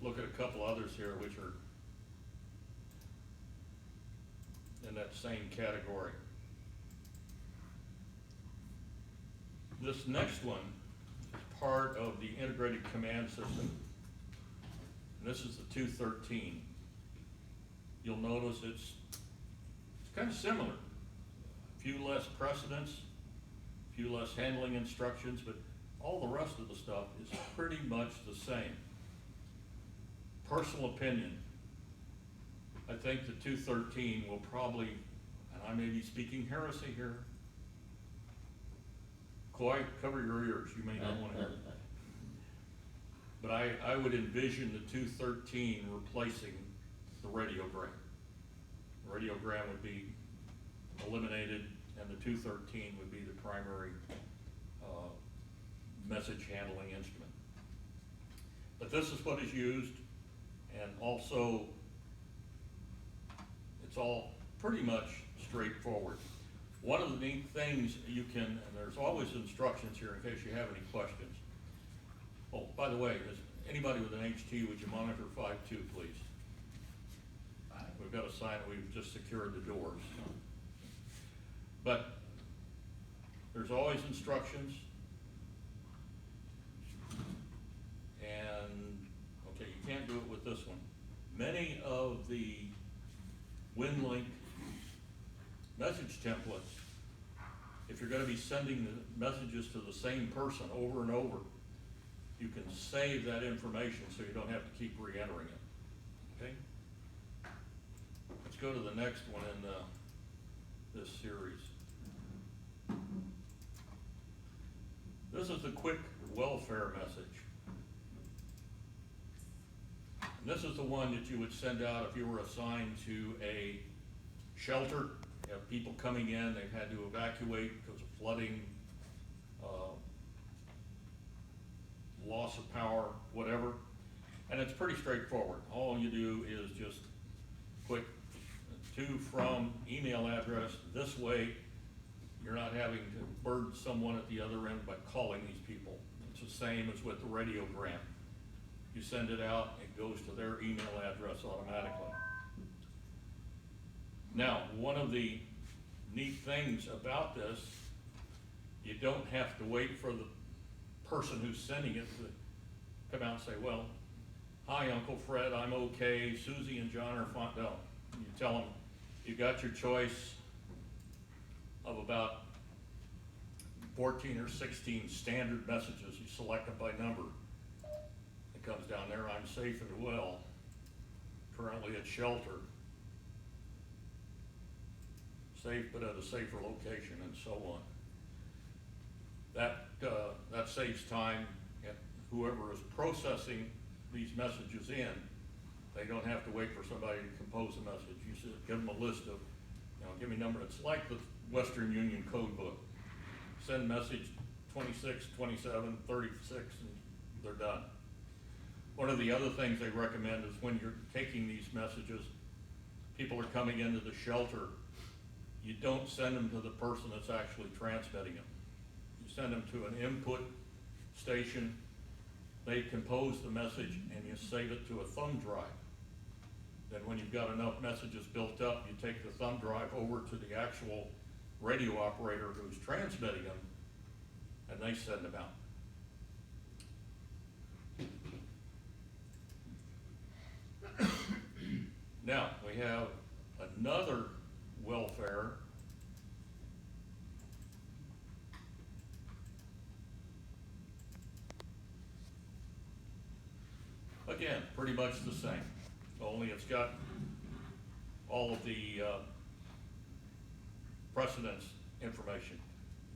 look at a couple others here which are in that same category. This next one is part of the integrated command system. And this is the 213. You'll notice it's kind of similar. A few less precedents, a few less handling instructions, but all the rest of the stuff is pretty much the same. Personal opinion. I think the 213 will probably, and I may be speaking heresy here, Coy, cover your ears, you may not want to hear it. But I would envision the 213 replacing the radiogram. The radiogram would be eliminated, and the 213 would be the primary message handling instrument. But this is what is used, and also it's all pretty much straightforward. One of the neat things you can, and there's always instructions here in case you have any questions. Oh, by the way, is anybody with an HT, would you monitor 5.2, please? We've got a sign that we've just secured the doors. But there's always instructions. And, okay, you can't do it with this one. Many of the WinLink message templates, if you're going to be sending the messages to the same person over and over, you can save that information so you don't have to keep re-entering it. Okay? Let's go to the next one in this series. This is the quick welfare message. And this is the one that you would send out if you were assigned to a shelter. You have people coming in, they've had to evacuate because of flooding, loss of power, whatever. And it's pretty straightforward. All you do is just click to from email address. This way, you're not having to burden someone at the other end by calling these people. It's the same as with the radiogram. You send it out, it goes to their email address automatically. Now, one of the neat things about this, you don't have to wait for the person who's sending it to come out and say, well, hi, Uncle Fred, I'm okay, Susie and John are fine. No, you tell them you got your choice of about 14 or 16 standard messages. You select them by number. It comes down there, I'm safe and well, currently at shelter, safe but at a safer location, and so on. That saves time, and whoever is processing these messages in, they don't have to wait for somebody to compose a message. You should give them a list of, give me a number. It's like the Western Union code book. Send message 26, 27, 36, and they're done. One of the other things they recommend is when you're taking these messages, people are coming into the shelter, you don't send them to the person that's actually transmitting them. You send them to an input station, they compose the message, and you save it to a thumb drive. Then when you've got enough messages built up, you take the thumb drive over to the actual radio operator who's transmitting them, and they send them out. Now, we have another welfare. Again, pretty much the same, only it's got all of the precedence information.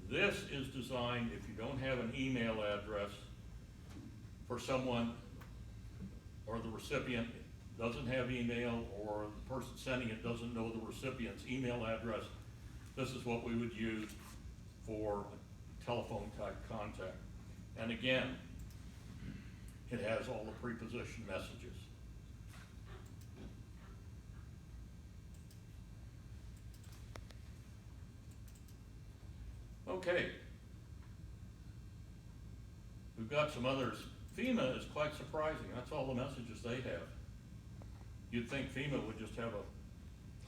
This is designed if you don't have an email address for someone, or the recipient doesn't have email, or the person sending it doesn't know the recipient's email address. This is what we would use for a telephone type contact. And again, it has all the prepositioned messages. Okay. We've got some others FEMA is quite surprising. That's all the messages they have. You'd think FEMA would just have a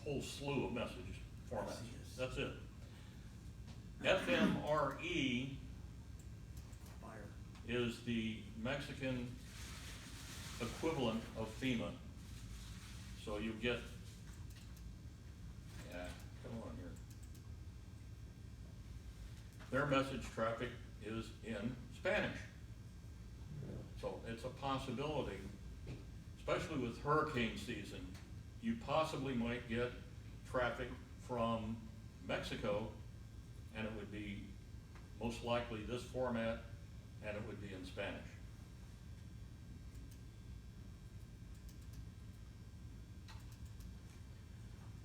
whole slew of message formats. That's it. FMRE is the Mexican equivalent of FEMA. So you get, come on here. Their message traffic is in Spanish. So it's a possibility, especially with hurricane season, you possibly might get traffic from Mexico, and it would be most likely this format, and it would be in Spanish.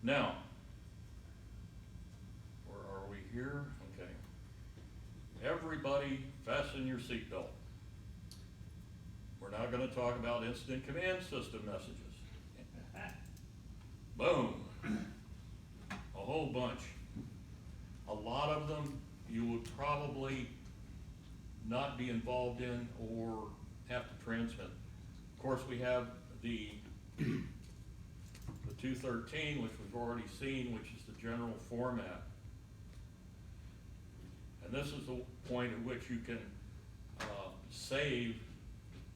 Now, where are we here? Okay. Everybody fasten your seatbelt. We're now going to talk about incident command system messages. Boom. A whole bunch. A lot of them you would probably not be involved in or have to transmit. Of course, we have the 213, which we've already seen, which is the general format. And this is the point at which you can save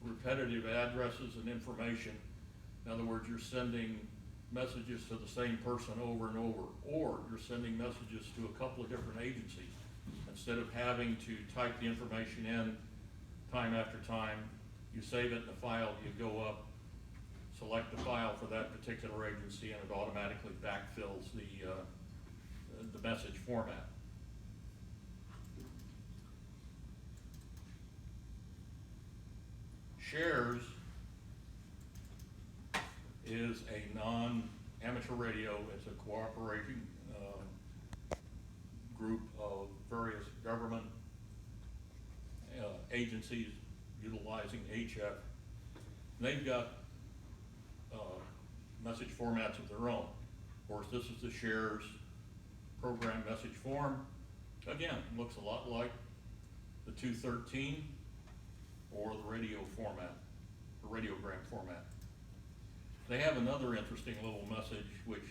repetitive addresses and information. In other words, you're sending messages to the same person over and over, or you're sending messages to a couple of different agencies. Instead of having to type the information in time after time, you save it in the file, you go up, select the file for that particular agency, and it automatically backfills the message format. Shares is a non-amateur radio. It's a cooperating group of various government agencies utilizing HF. They've got message formats of their own. Of course, this is the shares program message form. Again, looks a lot like the 213 or the radio format, the radiogram format. They have another interesting little message which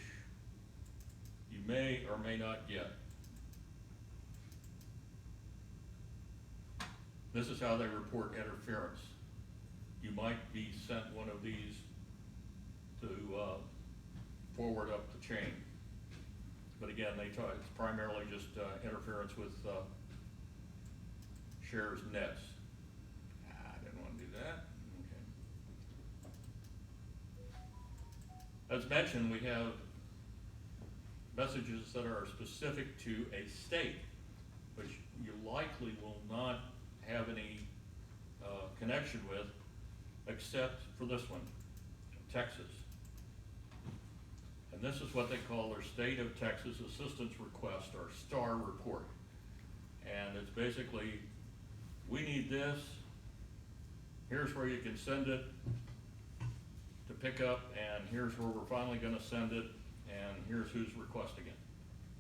you may or may not get. This is how they report interference. You might be sent one of these to forward up the chain. But again, it's primarily just interference with shares nets. I didn't want to do that. Okay. As mentioned, we have messages that are specific to a state, which you likely will not have any connection with, except for this one, Texas. And this is what they call their State of Texas Assistance Request, or STAR report. And it's basically, we need this, here's where you can send it to pick up, and here's where we're finally going to send it, and here's who's requesting it.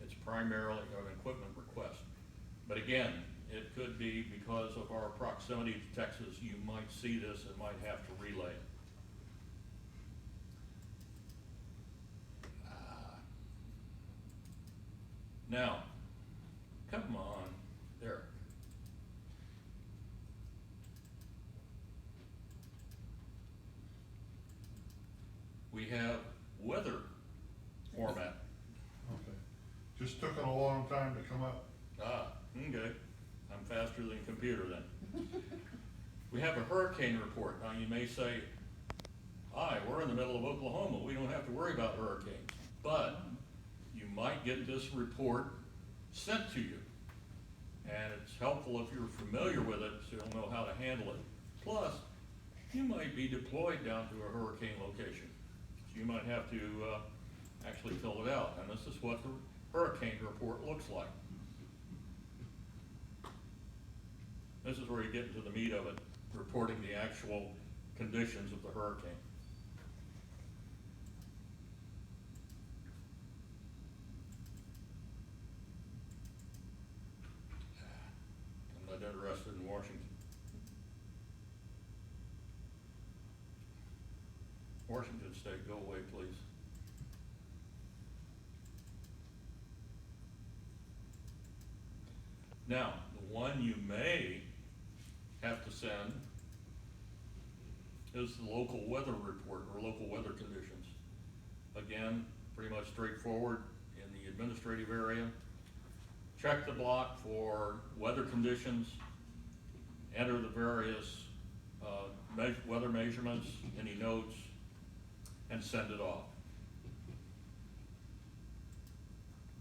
It's primarily an equipment request. But again, it could be because of our proximity to Texas, you might see this and might have to relay it. Now, come on, there. We have weather format. Okay. Just took it a long time to come up. Okay. I'm faster than a computer then. We have a hurricane report. Now you may say, hi, we're in the middle of Oklahoma. We don't have to worry about hurricanes. But you might get this report sent to you. And it's helpful if you're familiar with it, so you'll know how to handle it. Plus, you might be deployed down to a hurricane location. So you might have to actually fill it out. And this is what the hurricane report looks like. This is where you get into the meat of it, reporting the actual conditions of the hurricane. I'm not interested in Washington. Washington State, go away, please. Now, the one you may have to send is the local weather report or local weather conditions. Again, pretty much straightforward in the administrative area. Check the block for weather conditions, enter the various weather measurements, any notes, and send it off.